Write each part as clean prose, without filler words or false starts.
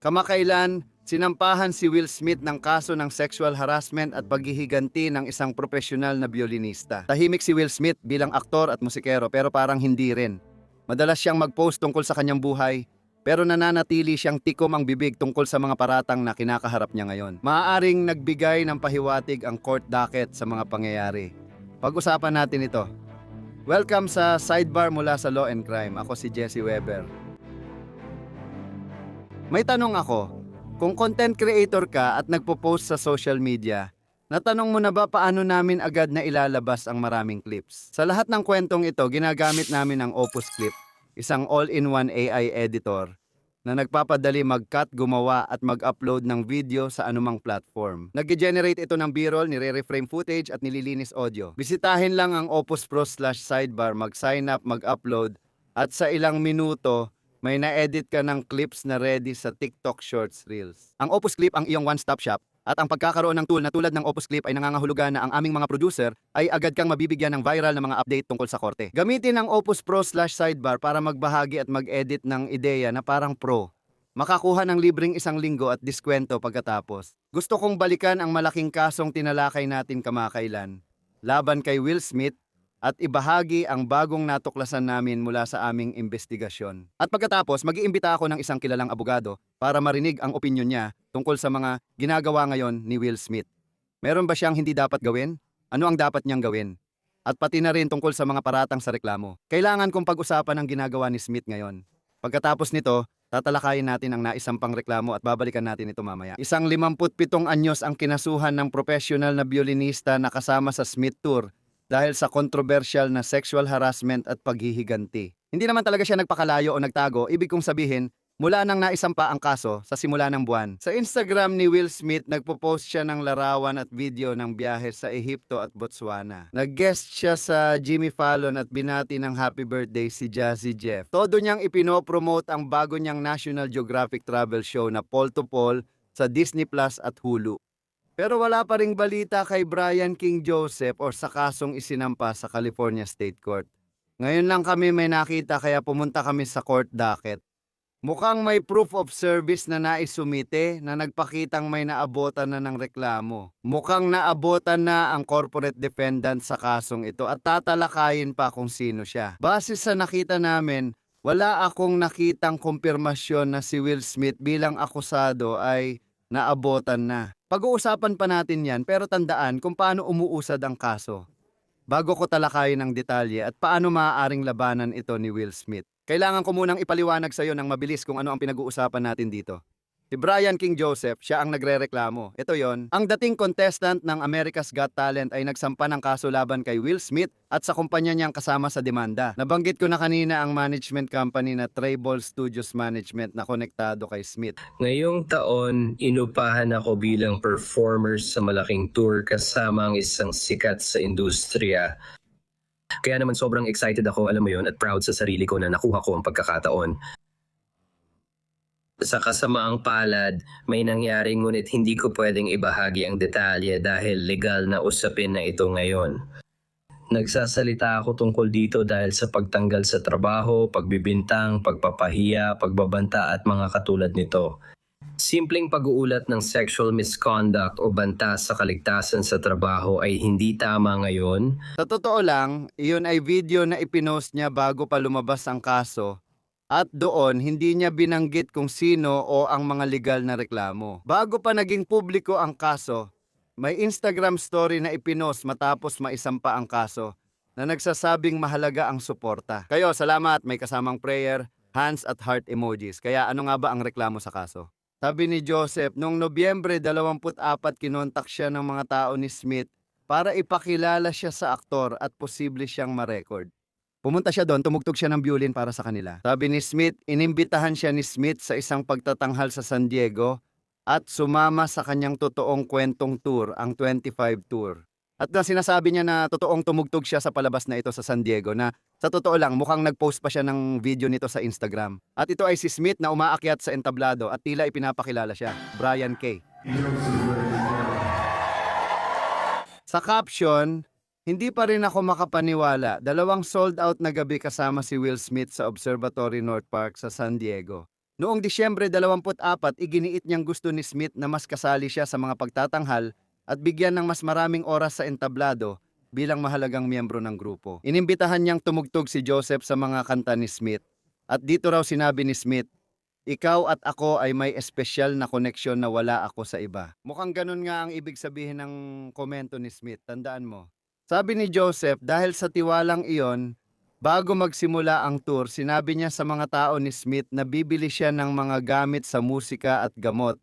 Kamakailan, sinampahan si Will Smith ng kaso ng sexual harassment at paghihiganti ng isang profesional na biolinista. Tahimik si Will Smith bilang aktor at musikero pero parang hindi rin. Madalas siyang mag-post tungkol sa kanyang buhay, pero nananatili siyang tikom ang bibig tungkol sa mga paratang na kinakaharap niya ngayon. Maaaring nagbigay ng pahiwatig ang court docket sa mga pangyayari. Pag-usapan natin ito. Welcome sa Sidebar mula sa Law and Crime. Ako si Jesse Weber. May tanong ako, kung content creator ka at nagpo-post sa social media, natanong mo na ba paano namin agad na ilalabas ang maraming clips? Sa lahat ng kwentong ito, ginagamit namin ang Opus Clip, isang all-in-one AI editor na nagpapadali mag-cut, gumawa at mag-upload ng video sa anumang platform. Nag-generate ito ng B-roll, nire-reframe footage at nililinis audio. Bisitahin lang ang Opus Pro/Sidebar, mag-sign up, mag-upload at sa ilang minuto, may na-edit ka ng clips na ready sa TikTok Shorts Reels. Ang Opus Clip ang iyong one-stop shop at ang pagkakaroon ng tool na tulad ng Opus Clip ay nangangahulugan na ang aming mga producer ay agad kang mabibigyan ng viral na mga update tungkol sa korte. Gamitin ang Opus Pro/Sidebar para magbahagi at mag-edit ng ideya na parang pro. Makakuha ng libreng 1 linggo at diskwento pagkatapos. Gusto kong balikan ang malaking kasong tinalakay natin kamakailan laban kay Will Smith at ibahagi ang bagong natuklasan namin mula sa aming investigasyon. At pagkatapos, mag-iimbita ako ng isang kilalang abogado para marinig ang opinyon niya tungkol sa mga ginagawa ngayon ni Will Smith. Meron ba siyang hindi dapat gawin? Ano ang dapat niyang gawin? At pati na rin tungkol sa mga paratang sa reklamo. Kailangan kong pag-usapan ang ginagawa ni Smith ngayon. Pagkatapos nito, tatalakayin natin ang naisampang reklamo at babalikan natin ito mamaya. Isang 57 anyos ang kinasuhan ng profesional na biolinista na kasama sa Smith Tour dahil sa kontrobersyal na sexual harassment at paghihiganti. Hindi naman talaga siya nagpakalayo o nagtago, ibig kong sabihin, mula nang naisampa ang kaso sa simula ng buwan. Sa Instagram ni Will Smith, nagpo-post siya ng larawan at video ng biyahe sa Ehipto at Botswana. Nag-guest siya sa Jimmy Fallon at binati ng happy birthday si Jazzy Jeff. Todo niyang ipinopromote ang bago niyang National Geographic travel show na Pole to Pole sa Disney Plus at Hulu. Pero wala pa ring balita kay Brian King Joseph o sa kasong isinampa sa California State Court. Ngayon lang kami may nakita kaya pumunta kami sa court docket. Mukhang may proof of service na naisumite na nagpakitang may naabotan na ng reklamo. Mukhang naabotan na ang corporate defendant sa kasong ito at tatalakayin pa kung sino siya. Base sa nakita namin, wala akong nakitang kumpirmasyon na si Will Smith bilang akusado ay naabotan na. Pag-uusapan pa natin yan pero tandaan kung paano umuusad ang kaso. Bago ko talakayin ang detalye at paano maaaring labanan ito ni Will Smith. Kailangan ko munang ipaliwanag sa iyo ng mabilis kung ano ang pinag-uusapan natin dito. Si Brian King Joseph, siya ang nagrereklamo. Ito yon. Ang dating contestant ng America's Got Talent ay nagsampa ng kaso laban kay Will Smith at sa kumpanya niyang kasama sa demanda. Nabanggit ko na kanina ang management company na Treble Studios Management na konektado kay Smith. Ngayong taon, inupahan ako bilang performer sa malaking tour kasama ang isang sikat sa industriya. Kaya naman sobrang excited ako, alam mo yon, at proud sa sarili ko na nakuha ko ang pagkakataon. Sa kasamaang palad, may nangyari ngunit hindi ko pwedeng ibahagi ang detalye dahil legal na usapin na ito ngayon. Nagsasalita ako tungkol dito dahil sa pagtanggal sa trabaho, pagbibintang, pagpapahiya, pagbabanta at mga katulad nito. Simpleng pag-uulat ng sexual misconduct o banta sa kaligtasan sa trabaho ay hindi tama ngayon. Sa totoo lang, iyon ay video na ipinost niya bago pa lumabas ang kaso. At doon, hindi niya binanggit kung sino o ang mga legal na reklamo. Bago pa naging publiko ang kaso, may Instagram story na ipinost matapos maisampa ang kaso na nagsasabing mahalaga ang suporta. Kayo, salamat, may kasamang prayer, hands at heart emojis. Kaya ano nga ba ang reklamo sa kaso? Sabi ni Joseph, noong Nobyembre 24, kinontak siya ng mga tao ni Smith para ipakilala siya sa aktor at posible siyang ma-record. Pumunta siya doon, tumugtog siya ng violin para sa kanila. Sabi ni Smith, inimbitahan siya ni Smith sa isang pagtatanghal sa San Diego at sumama sa kanyang totoong kwentong tour, ang 25 Tour. At na sinasabi niya na totoong tumugtog siya sa palabas na ito sa San Diego na sa totoo lang mukhang nag-post pa siya ng video nito sa Instagram. At ito ay si Smith na umaakyat sa entablado at tila ipinapakilala siya, Brian K. Sa caption, hindi pa rin ako makapaniwala. 2 sold out na gabi kasama si Will Smith sa Observatory North Park sa San Diego. Noong Disyembre 24, iginiit niyang gusto ni Smith na mas kasali siya sa mga pagtatanghal at bigyan ng mas maraming oras sa entablado bilang mahalagang miyembro ng grupo. Inimbitahan niyang tumugtog si Joseph sa mga kanta ni Smith. At dito raw sinabi ni Smith, "Ikaw at ako ay may espesyal na koneksyon na wala ako sa iba." Mukhang ganun nga ang ibig sabihin ng komento ni Smith, tandaan mo. Sabi ni Joseph, dahil sa tiwalang iyon, bago magsimula ang tour, sinabi niya sa mga tao ni Smith na bibili siya ng mga gamit sa musika at gamot.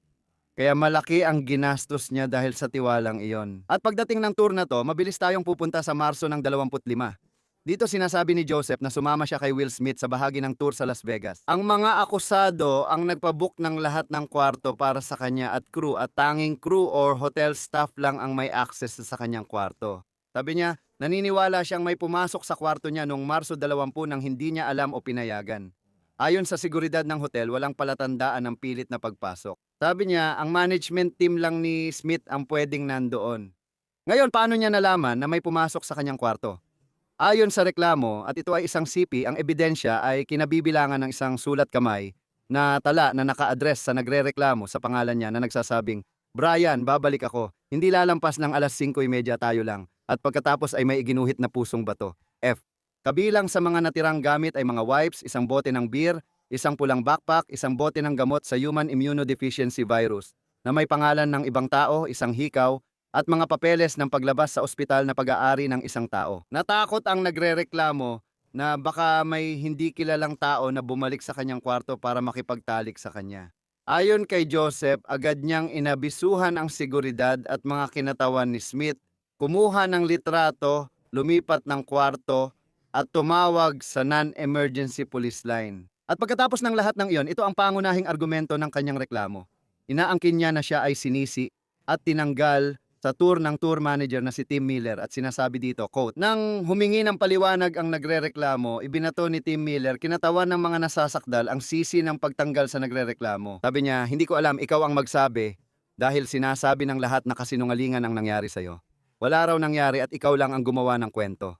Kaya malaki ang ginastos niya dahil sa tiwalang iyon. At pagdating ng tour na to, mabilis tayong pupunta sa Marso ng 25. Dito sinasabi ni Joseph na sumama siya kay Will Smith sa bahagi ng tour sa Las Vegas. Ang mga akusado ang nagpabook ng lahat ng kwarto para sa kanya at crew, at tanging crew or hotel staff lang ang may access sa kanyang kwarto. Sabi niya, naniniwala siyang may pumasok sa kwarto niya noong Marso 20 nang hindi niya alam o pinayagan. Ayon sa seguridad ng hotel, walang palatandaan ng pilit na pagpasok. Sabi niya, ang management team lang ni Smith ang pwedeng nandoon. Ngayon, paano niya nalaman na may pumasok sa kanyang kwarto? Ayon sa reklamo, at ito ay isang CP, ang ebidensya ay kinabibilangan ng isang sulat kamay na tala na naka-address sa nagrereklamo sa pangalan niya na nagsasabing, "Brian, babalik ako. Hindi lalampas ng alas 5:30 tayo lang." At pagkatapos ay may iginuhit na pusong bato. F. Kabilang sa mga natirang gamit ay mga wipes, isang bote ng beer, isang pulang backpack, isang bote ng gamot sa human immunodeficiency virus na may pangalan ng ibang tao, isang hikaw, at mga papeles ng paglabas sa ospital na pag-aari ng isang tao. Natakot ang nagrereklamo na baka may hindi kilalang tao na bumalik sa kanyang kwarto para makipagtalik sa kanya. Ayon kay Joseph, agad niyang inabisuhan ang seguridad at mga kinatawan ni Smith, kumuha ng litrato, lumipat ng kwarto, at tumawag sa non-emergency police line. At pagkatapos ng lahat ng iyon, ito ang pangunahing argumento ng kanyang reklamo. Inaangkin niya na siya ay sinisi at tinanggal sa tour ng tour manager na si Tim Miller, at sinasabi dito, quote, "Nang humingi ng paliwanag ang nagrereklamo, ibinato ni Tim Miller, kinatawan ng mga nasasakdal ang sisi ng pagtanggal sa nagrereklamo. Sabi niya, hindi ko alam, ikaw ang magsabi dahil sinasabi ng lahat na kasinungalingan ang nangyari sa'yo. Wala raw nangyari at ikaw lang ang gumawa ng kwento.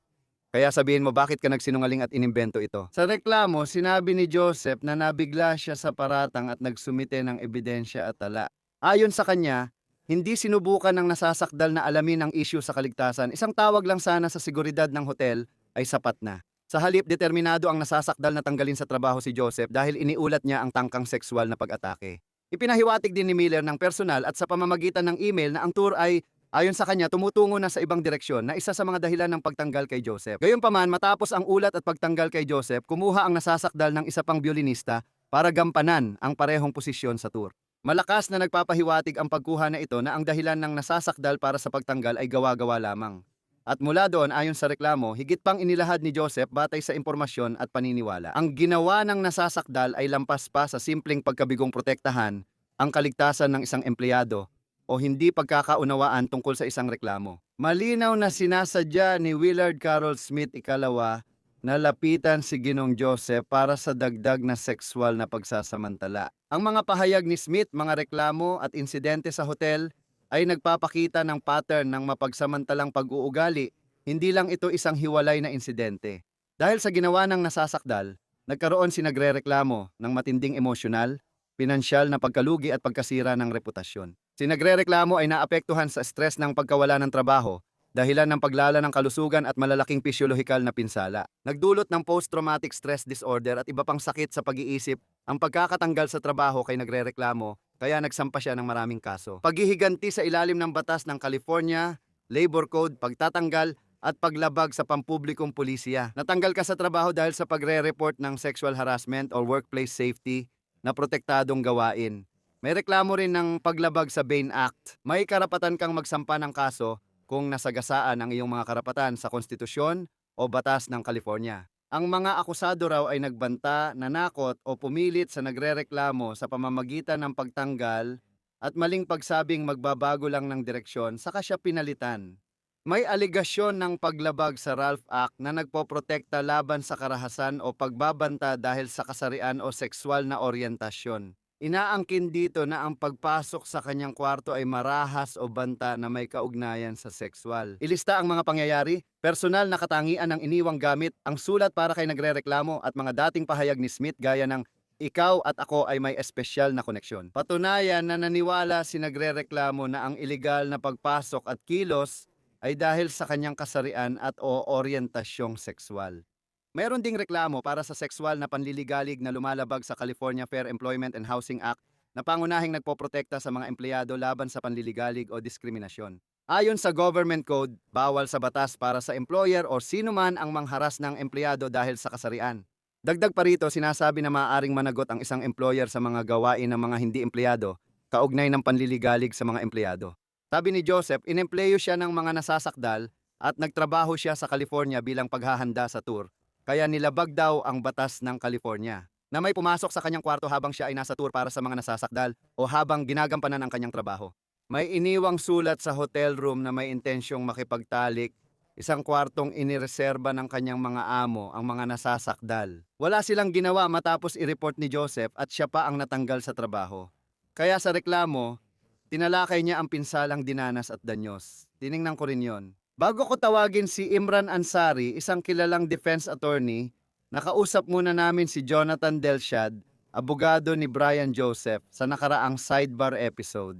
Kaya sabihin mo bakit ka nagsinungaling at inimbento ito." Sa reklamo, sinabi ni Joseph na nabigla siya sa paratang at nagsumite ng ebidensya at tala. Ayon sa kanya, hindi sinubukan ng nasasakdal na alamin ang issue sa kaligtasan. Isang tawag lang sana sa seguridad ng hotel ay sapat na. Sa halip, determinado ang nasasakdal na tanggalin sa trabaho si Joseph dahil iniulat niya ang tangkang sexual na pag-atake. Ipinahiwatig din ni Miller ng personal at sa pamamagitan ng email na ang tour ay, ayon sa kanya, tumutungo na sa ibang direksyon na isa sa mga dahilan ng pagtanggal kay Joseph. Gayunpaman, matapos ang ulat at pagtanggal kay Joseph, kumuha ang nasasakdal ng isa pang biolinista para gampanan ang parehong posisyon sa tour. Malakas na nagpapahiwatig ang pagkuha na ito na ang dahilan ng nasasakdal para sa pagtanggal ay gawa-gawa lamang. At mula doon, ayon sa reklamo, higit pang inilahad ni Joseph batay sa impormasyon at paniniwala. Ang ginawa ng nasasakdal ay lampas pa sa simpleng pagkabigong protektahan ang kaligtasan ng isang empleyado o hindi pagkakaunawaan tungkol sa isang reklamo. Malinaw na sinasadya ni Willard Carroll Smith ikalawa na lapitan si Ginong Joseph para sa dagdag na sexual na pagsasamantala. Ang mga pahayag ni Smith, mga reklamo at insidente sa hotel ay nagpapakita ng pattern ng mapagsamantalang pag-uugali. Hindi lang ito isang hiwalay na insidente. Dahil sa ginawa ng nasasakdal, nagkaroon si nagrereklamo ng matinding emosyonal, pinansyal na pagkalugi at pagkasira ng reputasyon. Si nagrereklamo ay naapektuhan sa stress ng pagkawala ng trabaho, dahilan ng paglala ng kalusugan at malalaking pisyolohikal na pinsala. Nagdulot ng post-traumatic stress disorder at iba pang sakit sa pag-iisip ang pagkakatanggal sa trabaho kay nagrereklamo, kaya nagsampa siya ng maraming kaso. Paghihiganti sa ilalim ng batas ng California, Labor Code, pagtatanggal at paglabag sa pampublikong pulisya. Natanggal ka sa trabaho dahil sa pagre-report ng sexual harassment or workplace safety na protektadong gawain. May reklamo rin ng paglabag sa Bain Act. May karapatan kang magsampa ng kaso kung nasagasaan ang iyong mga karapatan sa konstitusyon o batas ng California. Ang mga akusado raw ay nagbanta, nanakot o pumilit sa nagrereklamo sa pamamagitan ng pagtanggal at maling pagsabing magbabago lang ng direksyon, saka siya pinalitan. May aligasyon ng paglabag sa Ralph Act na nagpoprotekta laban sa karahasan o pagbabanta dahil sa kasarian o sexual na oryentasyon. Inaangkin dito na ang pagpasok sa kanyang kwarto ay marahas o banta na may kaugnayan sa sexual. Ilista ang mga pangyayari, personal na katangian ng iniwang gamit, ang sulat para kay nagrereklamo at mga dating pahayag ni Smith gaya ng ikaw at ako ay may espesyal na koneksyon. Patunayan na naniwala si nagrereklamo na ang ilegal na pagpasok at kilos ay dahil sa kanyang kasarian at o orientasyong sexual. Mayroon ding reklamo para sa sexual na panliligalig na lumalabag sa California Fair Employment and Housing Act na pangunahing nagpoprotekta sa mga empleyado laban sa panliligalig o diskriminasyon. Ayon sa government code, bawal sa batas para sa employer o sino man ang mangharas ng empleyado dahil sa kasarian. Dagdag pa rito, sinasabi na maaaring managot ang isang employer sa mga gawain ng mga hindi empleyado, kaugnay ng panliligalig sa mga empleyado. Sabi ni Joseph, inempleyo siya ng mga nasasakdal at nagtrabaho siya sa California bilang paghahanda sa tour, kaya nilabag daw ang batas ng California na may pumasok sa kanyang kwarto habang siya ay nasa tour para sa mga nasasakdal o habang ginagampanan ang kanyang trabaho. May iniwang sulat sa hotel room na may intensyong makipagtalik, isang kwartong inireserba ng kanyang mga amo ang mga nasasakdal. Wala silang ginawa matapos i-report ni Joseph at siya pa ang natanggal sa trabaho. Kaya sa reklamo, tinalakay niya ang pinsalang dinanas at danyos. Tiningnan ko rin yon. Bago ko tawagin si Imran Ansari, isang kilalang defense attorney, nakausap muna namin si Jonathan Delshad, abogado ni Brian Joseph, sa nakaraang sidebar episode.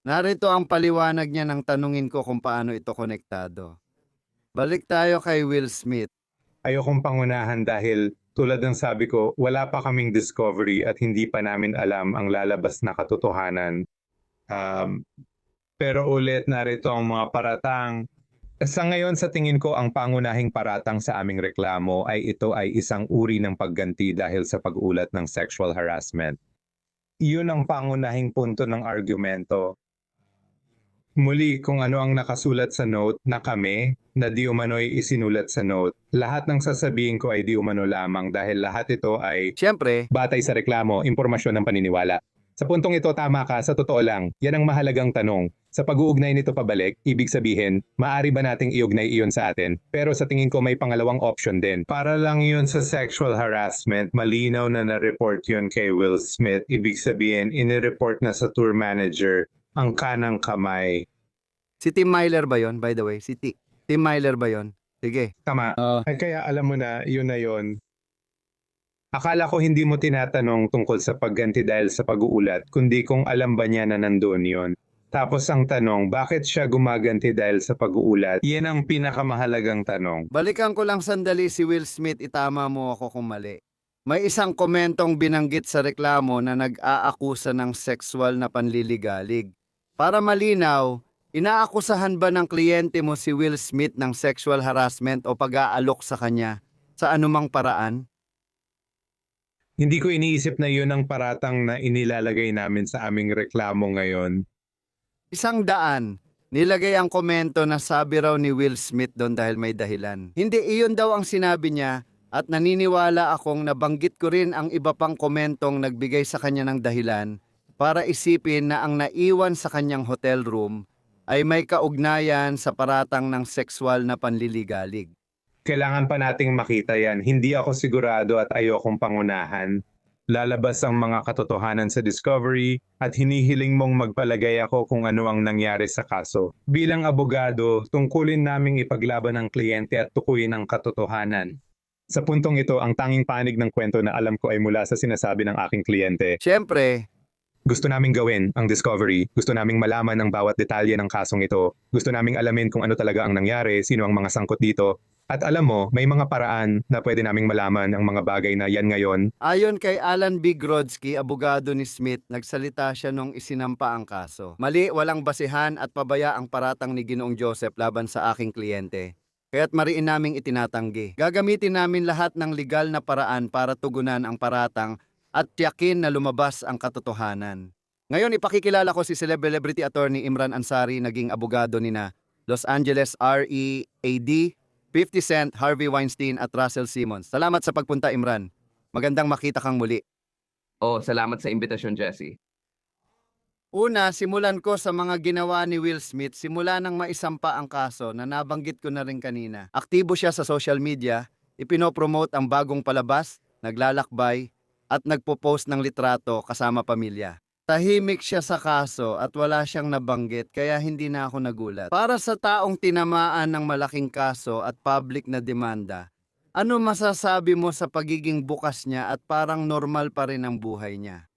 Narito ang paliwanag niya nang tanungin ko kung paano ito konektado. Balik tayo kay Will Smith. Ayokong pangunahan dahil tulad ng sabi ko, wala pa kaming discovery at hindi pa namin alam ang lalabas na katotohanan. Pero ulit narito ang mga paratang. Sa ngayon sa tingin ko ang pangunahing paratang sa aming reklamo ay ito ay isang uri ng pagganti dahil sa pag-ulat ng sexual harassment. Iyon ang pangunahing punto ng argumento. Muli, kung ano ang nakasulat sa note na kami, na di umano'y isinulat sa note, lahat ng sasabihin ko ay di umano lamang dahil lahat ito ay Siyempre, batay sa reklamo, impormasyon ng paniniwala. Sa puntong ito, tama ka, sa totoo lang, yan ang mahalagang tanong. Sa pag-uugnay nito pabalik, ibig sabihin, maaari ba nating iugnay iyon sa atin? Pero sa tingin ko may pangalawang option din. Para lang yun sa sexual harassment, malinaw na na-report yun kay Will Smith. Ibig sabihin, inireport na sa tour manager ang kanang kamay. si Tim Myler ba yon? By the way, si Tim Myler ba yon? Sige. Tama. Ay, kaya alam mo na yun. Akala ko hindi mo tinatanong tungkol sa pagganti dahil sa pag-uulat, kundi kung alam ba niya na nandoon yon. Tapos ang tanong, bakit siya gumaganti dahil sa pag-uulat? Yan ang pinakamahalagang tanong. Balikan ko lang sandali si Will Smith, itama mo ako kung mali. May isang komentong binanggit sa reklamo na nag-aakusa ng sexual na panliligalig. Para malinaw, inaakusahan ba ng kliyente mo si Will Smith ng sexual harassment o pag-aalok sa kanya sa anumang paraan? Hindi ko iniisip na yun ang paratang na inilalagay namin sa aming reklamo ngayon. 100. Nilagay ang komento na sabi raw ni Will Smith doon dahil may dahilan. Hindi iyon daw ang sinabi niya at naniniwala akong nabanggit ko rin ang iba pang komentong nagbigay sa kanya ng dahilan para isipin na ang naiwan sa kanyang hotel room ay may kaugnayan sa paratang ng sexual na panliligalig. Kailangan pa nating makita yan. Hindi ako sigurado at ayokong pangunahan. Lalabas ang mga katotohanan sa discovery at hinihiling mong magpalagay ako kung ano ang nangyari sa kaso. Bilang abogado, tungkulin naming ipaglaban ang kliyente at tukuyin ang katotohanan. Sa puntong ito, ang tanging panig ng kwento na alam ko ay mula sa sinasabi ng aking kliyente. Siyempre, Gusto naming gawin ang discovery, gusto naming malaman ang bawat detalye ng kasong ito, gusto naming alamin kung ano talaga ang nangyari, sino ang mga sangkot dito, at alam mo, may mga paraan na pwede naming malaman ang mga bagay na yan ngayon. ayon kay Alan B. Grodsky, abogado ni Smith, nagsalita siya nung isinampa ang kaso. Mali, walang basihan at pabaya ang paratang ni Ginoong Joseph laban sa aking kliyente. Kaya't mariin naming itinatanggi. Gagamitin namin lahat ng legal na paraan para tugunan ang paratang at tiyakin na lumabas ang katotohanan. Ngayon ipakikilala ko si celebrity attorney Imran Ansari, naging abogado ni na Los Angeles READ, 50 Cent, Harvey Weinstein at Russell Simmons. Salamat sa pagpunta, Imran. Magandang makita kang muli. Salamat sa imbitasyon, Jesse. Una, simulan ko sa mga ginawa ni Will Smith simula nang maisampa ang kaso na nabanggit ko na rin kanina. Aktibo siya sa social media, ipinopromote ang bagong palabas, naglalakbay, at nagpo-post ng litrato kasama pamilya. Tahimik siya sa kaso at wala siyang nabanggit kaya hindi na ako nagulat. Para sa taong tinamaan ng malaking kaso at public na demanda, Ano masasabi mo sa pagiging bukas niya at parang normal pa rin ang buhay niya?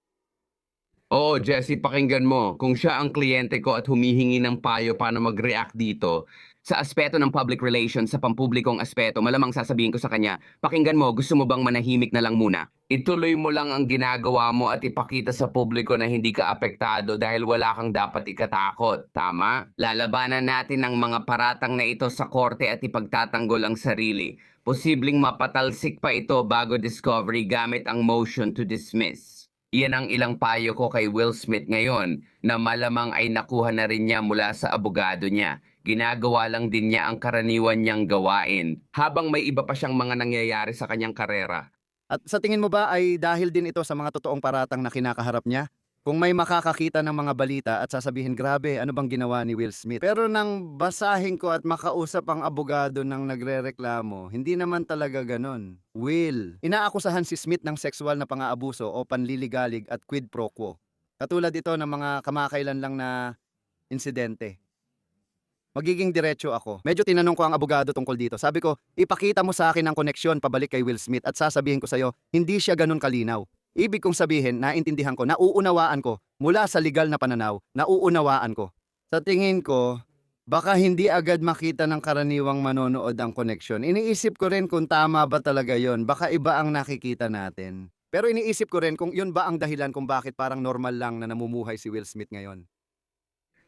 Oo, Jesse, pakinggan mo. Kung siya ang kliyente ko at humihingi ng payo paano mag-react dito, sa aspeto ng public relations, sa pampublikong aspeto, malamang sasabihin ko sa kanya, pakinggan mo, gusto mo bang manahimik na lang muna? Ituloy mo lang ang ginagawa mo at ipakita sa publiko na hindi ka apektado dahil wala kang dapat ikatakot. Tama? Lalabanan natin ang mga paratang na ito sa korte at ipagtatanggol ang sarili. Posibleng mapatalsik pa ito bago discovery gamit ang motion to dismiss. Iyan ang ilang payo ko kay Will Smith ngayon na malamang ay nakuha na rin niya mula sa abogado niya. Ginagawa lang din niya ang karaniwan niyang gawain habang may iba pa siyang mga nangyayari sa kanyang karera. At sa tingin mo ba ay dahil din ito sa mga totoong paratang na kinakaharap niya? Kung may makakakita ng mga balita at sasabihin, grabe, ano bang ginawa ni Will Smith? Pero nang basahin ko at makausap ang abogado ng nagrereklamo, hindi naman talaga ganon. Will, inaakusahan si Smith ng sexual na pang-aabuso o panliligalig at quid pro quo. Katulad ito ng mga kamakailan lang na insidente. Magiging diretso ako. Medyo tinanong ko ang abogado tungkol dito. Sabi ko, ipakita mo sa akin ang koneksyon pabalik kay Will Smith at sasabihin ko sa'yo, hindi siya ganun kalinaw. Ibig kong sabihin, naintindihan ko, nauunawaan ko, mula sa legal na pananaw, nauunawaan ko. Sa tingin ko, baka hindi agad makita ng karaniwang manonood ang koneksyon. Iniisip ko rin kung tama ba talaga yon. Baka iba ang nakikita natin. Pero iniisip ko rin kung yun ba ang dahilan kung bakit parang normal lang na namumuhay si Will Smith ngayon.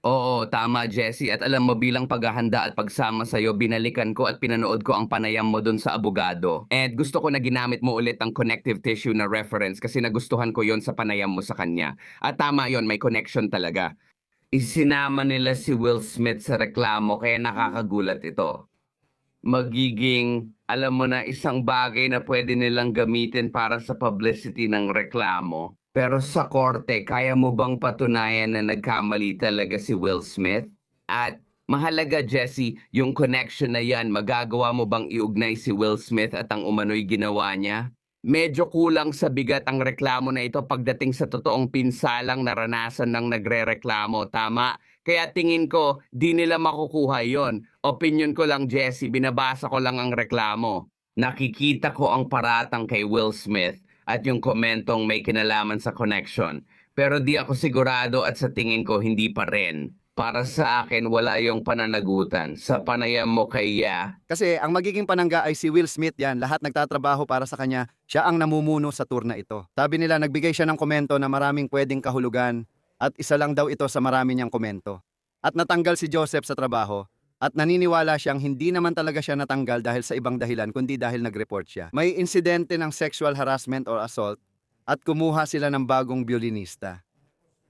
Oo, tama Jesse. At alam mo bilang paghahanda at pagsama sa'yo, binalikan ko at pinanood ko ang panayam mo dun sa abogado. And gusto ko na ginamit mo ulit ang connective tissue na reference kasi nagustuhan ko yon sa panayam mo sa kanya. At tama yon, may connection talaga. Isinama nila si Will Smith sa reklamo kaya nakakagulat ito. Magiging, alam mo na, isang bagay na pwede nilang gamitin para sa publicity ng reklamo. Pero sa korte, kaya mo bang patunayan na nagkamali talaga si Will Smith? At mahalaga, Jesse, yung connection na yan, magagawa mo bang iugnay si Will Smith at ang umano'y ginawa niya? Medyo kulang sa bigat ang reklamo na ito pagdating sa totoong pinsalang naranasan ng nagrereklamo, tama? Kaya tingin ko, di nila makukuha yon. Opinion ko lang, Jesse, binabasa ko lang ang reklamo. Nakikita ko ang paratang kay Will Smith at yung komentong may kinalaman sa connection. Pero di ako sigurado at sa tingin ko hindi pa rin. Para sa akin, wala yung pananagutan. Sa panayam mo kay Ya, Kasi ang magiging panangga ay si Will Smith yan. Lahat nagtatrabaho para sa kanya. Siya ang namumuno sa tour na ito. Sabi nila, nagbigay siya ng komento na maraming pwedeng kahulugan at isa lang daw ito sa marami niyang komento. At natanggal si Joseph sa trabaho at naniniwala siyang hindi naman talaga siya natanggal dahil sa ibang dahilan kundi dahil nag-report siya. May insidente ng sexual harassment or assault at kumuha sila ng bagong violinista.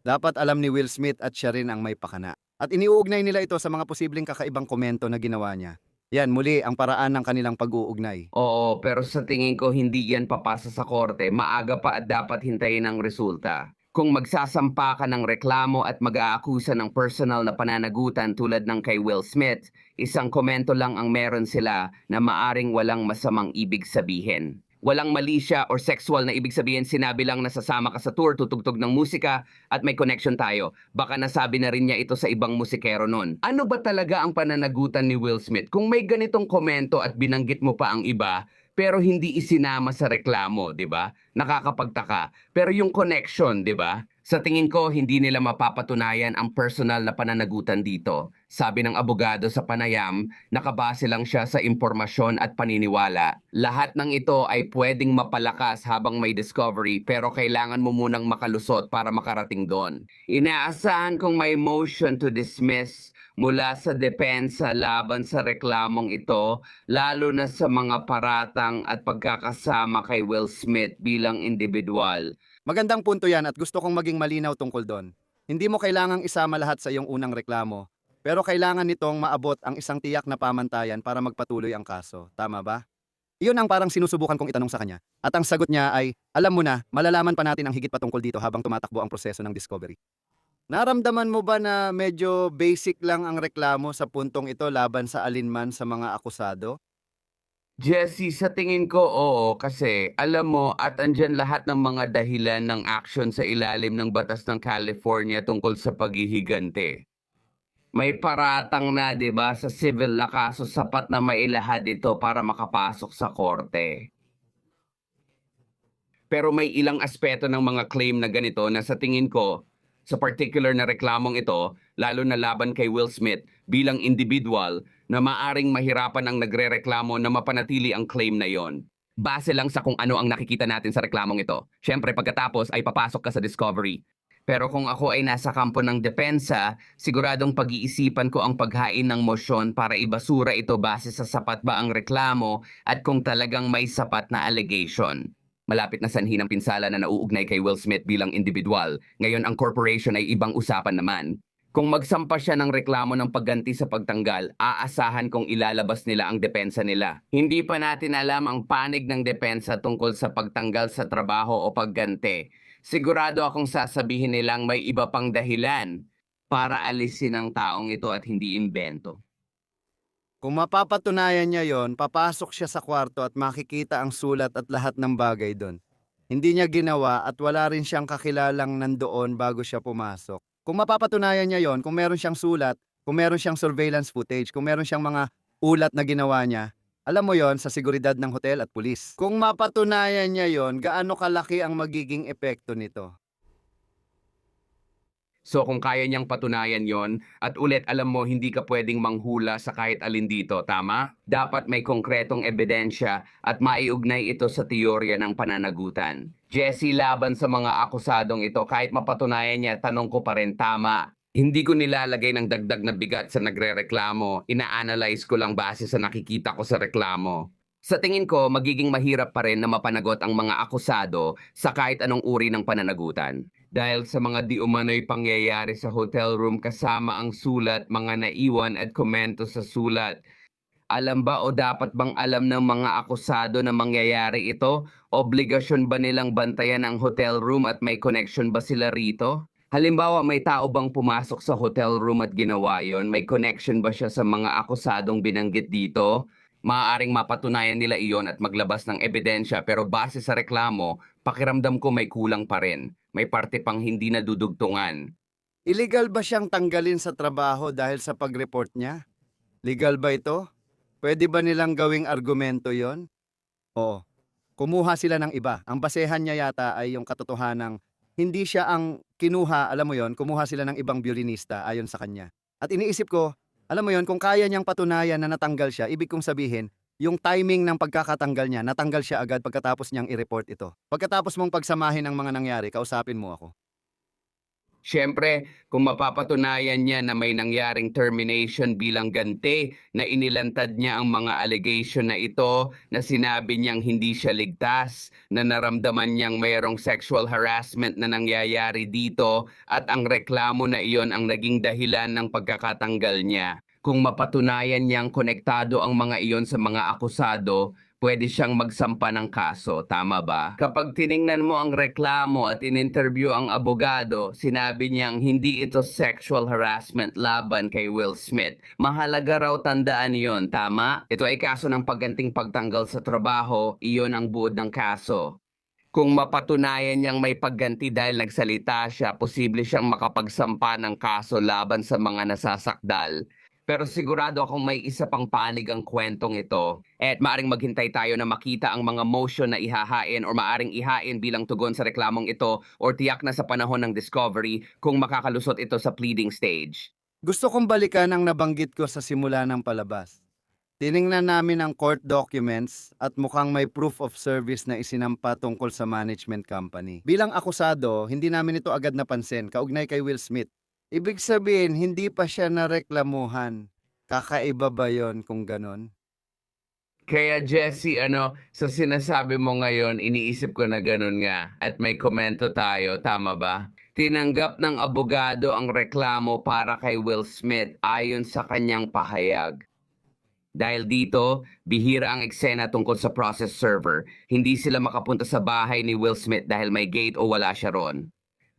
Dapat alam ni Will Smith at siya rin ang may pakana. At iniuugnay nila ito sa mga posibleng kakaibang komento na ginawa niya. Yan, muli ang paraan ng kanilang pag-uugnay. oo, pero sa tingin ko hindi yan papasa sa korte. Maaga pa at dapat hintayin ang resulta. Kung magsasampa ka ng reklamo at mag-aakusa ng personal na pananagutan tulad ng kay Will Smith, isang komento lang ang meron sila na maaring walang masamang ibig sabihin. Walang mali siya or sexual na ibig sabihin, sinabi lang na sasama ka sa tour, tutugtog ng musika at may connection tayo. Baka nasabi na rin niya ito sa ibang musikero nun. Ano ba talaga ang pananagutan ni Will Smith? Kung may ganitong komento at binanggit mo pa ang iba, pero hindi isinama sa reklamo, di ba? Nakakapagtaka. Pero yung connection, di ba? Sa tingin ko, hindi nila mapapatunayan ang personal na pananagutan dito. Sabi ng abogado sa panayam, nakabase lang siya sa impormasyon at paniniwala. Lahat ng ito ay pwedeng mapalakas habang may discovery pero kailangan mo munang makalusot para makarating doon. Inaasahan kong may motion to dismiss mula sa depensa laban sa reklamong ito, lalo na sa mga paratang at pagkakasama kay Will Smith bilang individual. Magandang punto yan at gusto kong maging malinaw tungkol doon. Hindi mo kailangang isama lahat sa iyong unang reklamo, pero kailangan nitong maabot ang isang tiyak na pamantayan para magpatuloy ang kaso. Tama ba? Iyon ang parang sinusubukan kong itanong sa kanya. At ang sagot niya ay, alam mo na, malalaman pa natin ang higit pa tungkol dito habang tumatakbo ang proseso ng discovery. Naramdaman mo ba na medyo basic lang ang reklamo sa puntong ito laban sa alinman sa mga akusado? Jesse, sa tingin ko oo kasi alam mo at andyan lahat ng mga dahilan ng action sa ilalim ng batas ng California tungkol sa paghihigante. May paratang na, 'di ba, sa civil na kaso sapat na mailahad ito para makapasok sa korte. Pero may ilang aspeto ng mga claim na ganito na sa tingin ko, sa particular na reklamong ito, lalo na laban kay Will Smith bilang individual, na maaring mahirapan ang nagrereklamo na mapanatili ang claim na yon. Base lang sa kung ano ang nakikita natin sa reklamong ito. Siyempre, pagkatapos ay papasok ka sa discovery. Pero kung ako ay nasa kampo ng depensa, siguradong pag-iisipan ko ang paghain ng mosyon para ibasura ito base sa sapat ba ang reklamo at kung talagang may sapat na allegation. Malapit na sanhi ng pinsala na nauugnay kay Will Smith bilang individual. Ngayon ang corporation ay ibang usapan naman. Kung magsampa siya ng reklamo ng pagganti sa pagtanggal, aasahan kong ilalabas nila ang depensa nila. Hindi pa natin alam ang panig ng depensa tungkol sa pagtanggal sa trabaho o pagganti. Sigurado akong sasabihin nilang may iba pang dahilan para alisin ang taong ito at hindi imbento. Kung mapapatunayan niya yon, papasok siya sa kwarto at makikita ang sulat at lahat ng bagay doon. Hindi niya ginawa at wala rin siyang kakilalang nandoon bago siya pumasok. Kung mapapatunayan niya yon, kung meron siyang sulat, kung meron siyang surveillance footage, kung meron siyang mga ulat na ginawa niya, alam mo yon sa seguridad ng hotel at pulis. Kung mapatunayan niya yon, gaano kalaki ang magiging epekto nito? So kung kaya niyang patunayan yon, at ulit alam mo hindi ka pwedeng manghula sa kahit alin dito, tama? Dapat may konkretong ebidensya at maiugnay ito sa teorya ng pananagutan. Jesse, laban sa mga akusadong ito, kahit mapatunayan niya, tanong ko pa rin tama. Hindi ko nilalagay ng dagdag na bigat sa nagrereklamo, ina-analyze ko lang base sa nakikita ko sa reklamo. Sa tingin ko, magiging mahirap pa rin na mapanagot ang mga akusado sa kahit anong uri ng pananagutan. Dahil sa mga di umano'y pangyayari sa hotel room kasama ang sulat, mga naiwan at komento sa sulat. Alam ba o dapat bang alam ng mga akusado na mangyayari ito? Obligasyon ba nilang bantayan ang hotel room at may connection ba sila rito? Halimbawa, may tao bang pumasok sa hotel room at ginawa yon? May connection ba siya sa mga akusadong binanggit dito? Maaaring mapatunayan nila iyon at maglabas ng ebidensya pero base sa reklamo, pakiramdam ko may kulang pa rin. May parte pang hindi nadudugtungan. Illegal ba siyang tanggalin sa trabaho dahil sa pag-report niya? Legal ba ito? Pwede ba nilang gawing argumento yon? Oo. Kumuha sila ng iba. Ang basehan niya yata ay yung katotohanang hindi siya ang kinuha, alam mo yon, kumuha sila ng ibang violinista ayon sa kanya. At iniisip ko, alam mo yon, kung kaya niyang patunayan na natanggal siya, ibig kong sabihin, yung timing ng pagkakatanggal niya, natanggal siya agad pagkatapos niyang i-report ito. Pagkatapos mong pagsamahin ang mga nangyari, kausapin mo ako. Siyempre, kung mapapatunayan niya na may nangyaring termination bilang ganti, na inilantad niya ang mga allegation na ito, na sinabi niyang hindi siya ligtas, na naramdaman niyang mayroong sexual harassment na nangyayari dito, at ang reklamo na iyon ang naging dahilan ng pagkakatanggal niya. Kung mapatunayan niyang konektado ang mga iyon sa mga akusado, pwede siyang magsampa ng kaso, tama ba? Kapag tiningnan mo ang reklamo at in-interview ang abogado, sinabi niyang hindi ito sexual harassment laban kay Will Smith. Mahalaga raw tandaan yon, tama? Ito ay kaso ng pagganting pagtanggal sa trabaho, iyon ang buod ng kaso. Kung mapatunayan niyang may pagganti dahil nagsalita siya, posible siyang makapagsampa ng kaso laban sa mga nasasakdal. Pero sigurado akong may isa pang panig ang kwentong ito. At maaring maghintay tayo na makita ang mga motion na ihahain o maaring ihain bilang tugon sa reklamong ito o tiyak na sa panahon ng discovery kung makakalusot ito sa pleading stage. Gusto kong balikan ang nabanggit ko sa simula ng palabas. Tiningnan namin ang court documents at mukhang may proof of service na isinampa tungkol sa management company. Bilang akusado, hindi namin ito agad napansin, kaugnay kay Will Smith. Ibig sabihin, hindi pa siya nareklamuhan. Kakaiba ba yon kung ganon? Kaya Jesse, sa sinasabi mo ngayon, iniisip ko na ganun nga. At may komento tayo, tama ba? Tinanggap ng abogado ang reklamo para kay Will Smith ayon sa kanyang pahayag. Dahil dito, bihira ang eksena tungkol sa process server. Hindi sila makapunta sa bahay ni Will Smith dahil may gate o wala siya ron.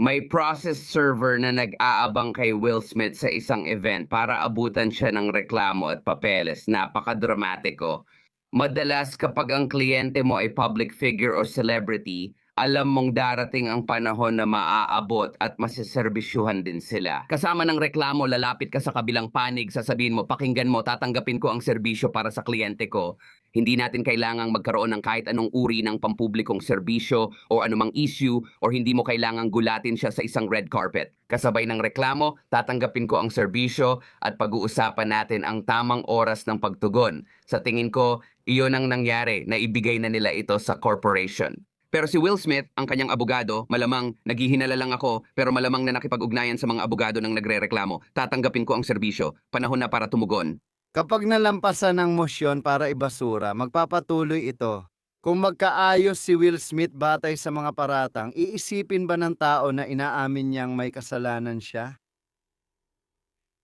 May process server na nag-aabang kay Will Smith sa isang event para abutan siya ng reklamo at papeles. Napakadramatiko. Madalas kapag ang kliyente mo ay public figure o celebrity, alam mong darating ang panahon na maaabot at masiserbisyuhan din sila. Kasama ng reklamo, lalapit ka sa kabilang panig, sasabihin mo, pakinggan mo, tatanggapin ko ang serbisyo para sa kliyente ko. Hindi natin kailangang magkaroon ng kahit anong uri ng pampublikong serbisyo o anumang issue or hindi mo kailangang gulatin siya sa isang red carpet. Kasabay ng reklamo, tatanggapin ko ang serbisyo at pag-uusapan natin ang tamang oras ng pagtugon. Sa tingin ko, iyon ang nangyari na ibigay na nila ito sa corporation. Pero si Will Smith, ang kanyang abogado, malamang naghihinala lang ako pero malamang na nakipag-ugnayan sa mga abogado ng nagrereklamo. Tatanggapin ko ang serbisyo. Panahon na para tumugon. Kapag nalampasan ng mosyon para ibasura, magpapatuloy ito. Kung magkaayos si Will Smith batay sa mga paratang, iisipin ba ng tao na inaamin niyang may kasalanan siya?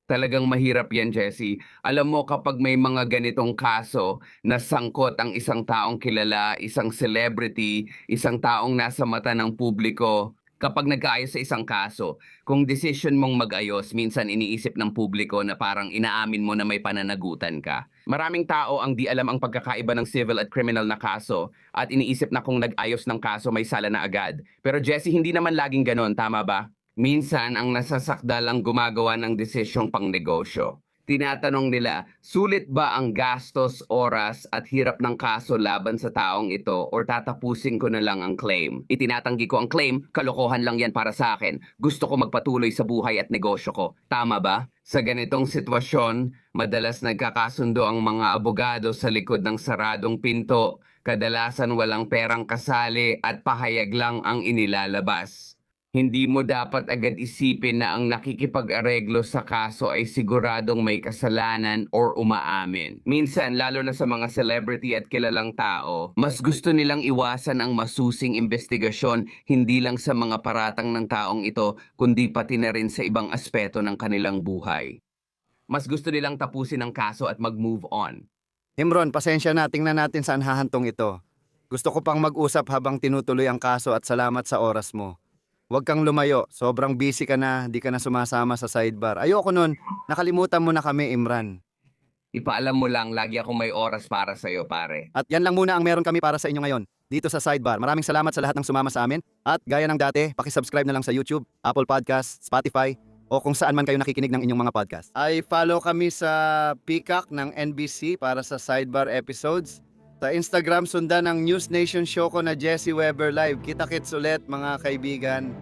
Talagang mahirap yan, Jesse. Alam mo, kapag may mga ganitong kaso na sangkot ang isang taong kilala, isang celebrity, isang taong nasa mata ng publiko, kapag nagkaayos sa isang kaso, kung decision mong mag-ayos, minsan iniisip ng publiko na parang inaamin mo na may pananagutan ka. Maraming tao ang di alam ang pagkakaiba ng civil at criminal na kaso at iniisip na kung nag-ayos ng kaso may sala na agad. Pero Jesse, hindi naman laging ganon, tama ba? Minsan, ang nasasakdal ang gumagawa ng desisyong pangnegosyo. Tinatanong nila, sulit ba ang gastos, oras at hirap ng kaso laban sa taong ito or tatapusin ko na lang ang claim? Itinatanggi ko ang claim, kalokohan lang yan para sa akin. Gusto ko magpatuloy sa buhay at negosyo ko. Tama ba? Sa ganitong sitwasyon, madalas nagkakasundo ang mga abogado sa likod ng saradong pinto. Kadalasan walang perang kasali at pahayag lang ang inilalabas. Hindi mo dapat agad isipin na ang nakikipag-areglo sa kaso ay siguradong may kasalanan or umaamin. Minsan, lalo na sa mga celebrity at kilalang tao, mas gusto nilang iwasan ang masusing investigasyon hindi lang sa mga paratang ng taong ito, kundi pati na rin sa ibang aspeto ng kanilang buhay. Mas gusto nilang tapusin ang kaso at mag-move on. Imron, pasensya na, tingnan natin saan hahantong ito. Gusto ko pang mag-usap habang tinutuloy ang kaso at salamat sa oras mo. Huwag kang lumayo, sobrang busy ka na, di ka na sumasama sa sidebar. Ayoko nun, nakalimutan mo na kami, Imran. Ipaalam mo lang, lagi akong may oras para sa'yo, pare. At yan lang muna ang meron kami para sa inyo ngayon, dito sa sidebar. Maraming salamat sa lahat ng sumama sa amin. At gaya ng dati, pakisubscribe na lang sa YouTube, Apple Podcasts, Spotify, o kung saan man kayo nakikinig ng inyong mga podcast. Ay follow kami sa Peacock ng NBC para sa sidebar episodes. Sa Instagram, sundan ang News Nation show ko na Jesse Weber Live. Kita-kits ulit mga kaibigan.